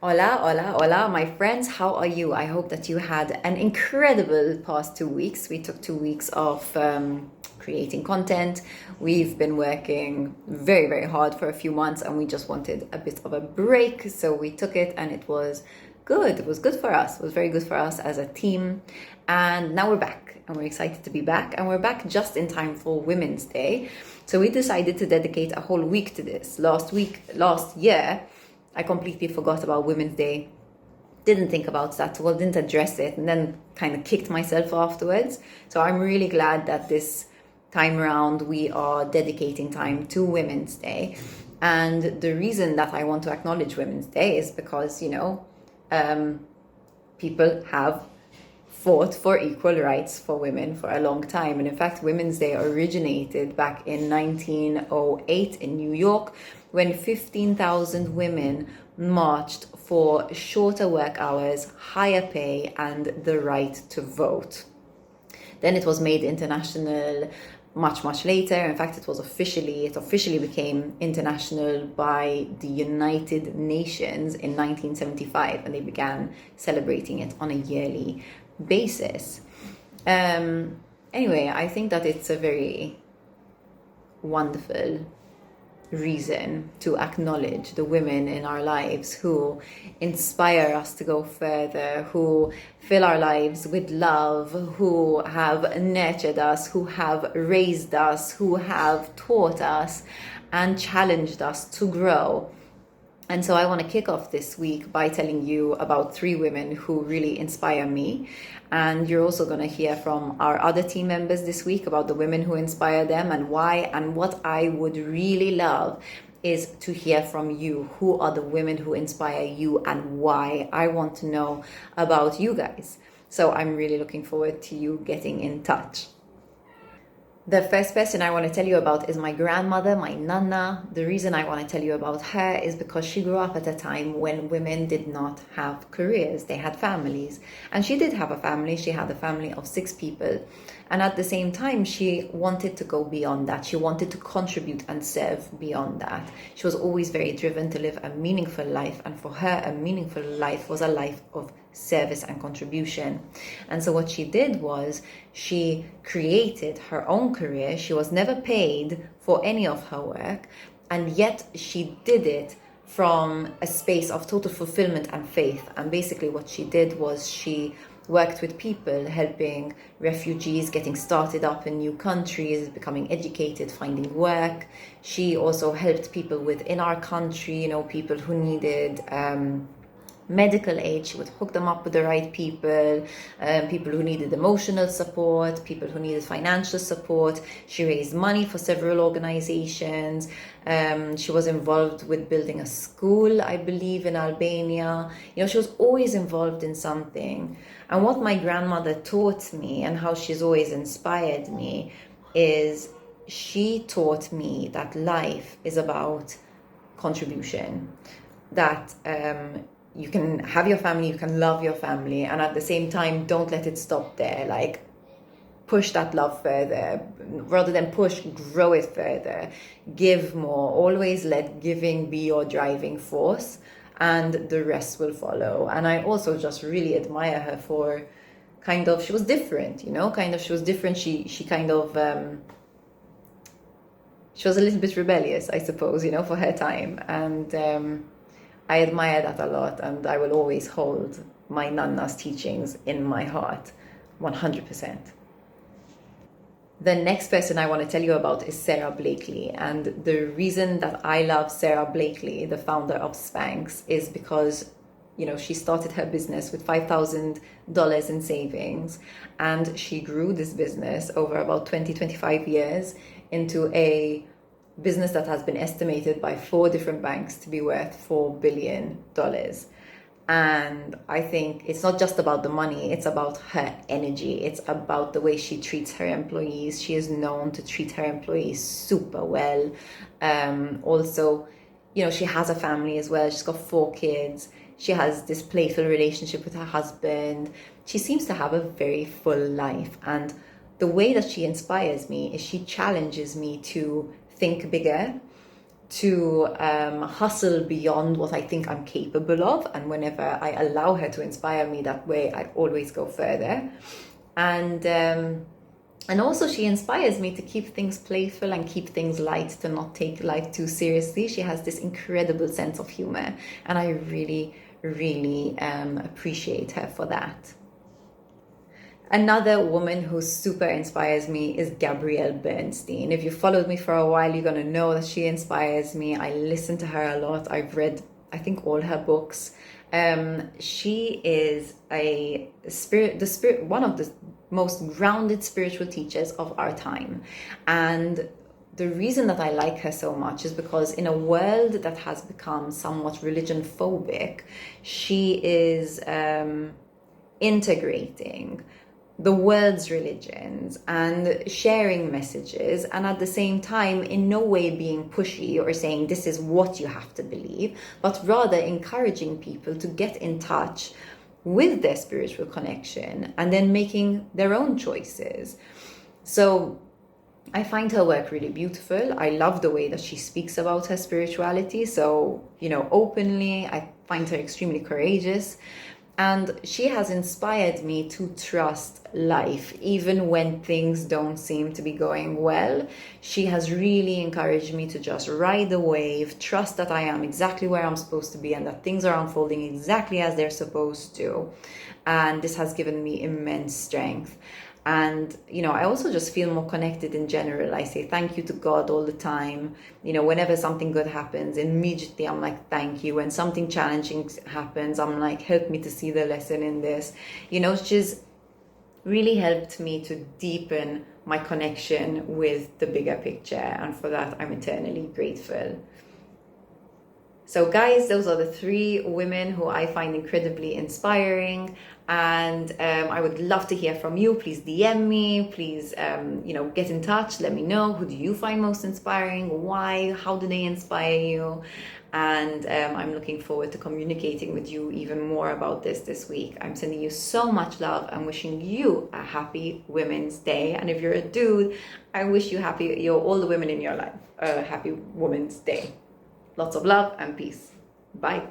Hola, hola, hola, my friends. How are you? I hope that you had an incredible past 2 weeks. We took 2 weeks of creating content. We've been working very, very hard for a few months and we just wanted a bit of a break. So we took it and it was good. It was good for us. It was very good for us as a team. And now we're back and we're excited to be back. And we're back just in time for Women's Day. So we decided to dedicate a whole week to this. Last year, I completely forgot about Women's Day, didn't think about that, well, didn't address it, and then kind of kicked myself afterwards. So I'm really glad that this time around we are dedicating time to Women's Day. And the reason that I want to acknowledge Women's Day is because, people have fought for equal rights for women for a long time. And in fact, Women's Day originated back in 1908 in New York when 15,000 women marched for shorter work hours, higher pay, and the right to vote. Then it was made international much later. In fact, it officially became international by the United Nations in 1975, and they began celebrating it on a yearly basis. Anyway, I think that it's a very wonderful reason to acknowledge the women in our lives who inspire us to go further, who fill our lives with love, who have nurtured us, who have raised us, who have taught us and challenged us to grow. And so I want to kick off this week by telling you about 3 women who really inspire me. And you're also going to hear from our other team members this week about the women who inspire them and why. And what I would really love is to hear from you. Who are the women who inspire you and why? I want to know about you guys. So I'm really looking forward to you getting in touch. The first person I want to tell you about is my grandmother, my Nana. The reason I want to tell you about her is because she grew up at a time when women did not have careers. They had families. And she did have a family. She had a family of 6 people. And at the same time, she wanted to go beyond that. She wanted to contribute and serve beyond that. She was always very driven to live a meaningful life. And for her, a meaningful life was a life of service and contribution. And so what she did was she created her own career. She was never paid for any of her work, and yet she did it from a space of total fulfillment and faith. And basically what she did was she worked with people, helping refugees getting started up in new countries, becoming educated, finding work. She also helped people within our country, people who needed medical aid. She would hook them up with the right people, people who needed emotional support, people who needed financial support. She raised money for several organizations. She was involved with building a school, I believe, in Albania. She was always involved in something. And what my grandmother taught me and how she's always inspired me is she taught me that life is about contribution, that you can have your family, you can love your family, and at the same time, don't let it stop there. Like, push that love further. Rather than push, grow it further. Give more. Always let giving be your driving force, and the rest will follow. And I also just really admire her for she was different, she was different. She was a little bit rebellious, I suppose, for her time. And I admire that a lot, and I will always hold my Nana's teachings in my heart, 100%. The next person I want to tell you about is Sarah Blakely. And the reason that I love Sarah Blakely, the founder of Spanx, is because she started her business with $5,000 in savings, and she grew this business over about 25 years into a business that has been estimated by 4 different banks to be worth $4 billion. And I think it's not just about the money, it's about her energy. It's about the way she treats her employees. She is known to treat her employees super well. Also, she has a family as well. She's got 4 kids. She has this playful relationship with her husband. She seems to have a very full life. And the way that she inspires me is she challenges me to think bigger, to hustle beyond what I think I'm capable of. And whenever I allow her to inspire me that way, I always go further. And also she inspires me to keep things playful and keep things light, to not take life too seriously. She has this incredible sense of humor, and I really, really appreciate her for that. Another woman who super inspires me is Gabrielle Bernstein. If you followed me for a while, you're going to know that she inspires me. I listen to her a lot. I've read, I think, all her books. She is one of the most grounded spiritual teachers of our time. And the reason that I like her so much is because in a world that has become somewhat religion phobic, she is integrating the world's religions and sharing messages, and at the same time in no way being pushy or saying this is what you have to believe, but rather encouraging people to get in touch with their spiritual connection and then making their own choices. So I find her work really beautiful. I love the way that she speaks about her spirituality so, openly. I find her extremely courageous. And she has inspired me to trust life, even when things don't seem to be going well. She has really encouraged me to just ride the wave, trust that I am exactly where I'm supposed to be and that things are unfolding exactly as they're supposed to. And this has given me immense strength. And, I also just feel more connected in general. I say thank you to God all the time. Whenever something good happens, immediately I'm like, thank you. When something challenging happens, I'm like, help me to see the lesson in this. She's really helped me to deepen my connection with the bigger picture. And for that, I'm eternally grateful. So guys, those are the 3 women who I find incredibly inspiring, and I would love to hear from you. Please DM me, please get in touch, let me know, who do you find most inspiring, why, how do they inspire you? And I'm looking forward to communicating with you even more about this week. I'm sending you so much love and wishing you a happy Women's Day. And if you're a dude, I wish you all the women in your life a happy Women's Day. Lots of love and peace. Bye.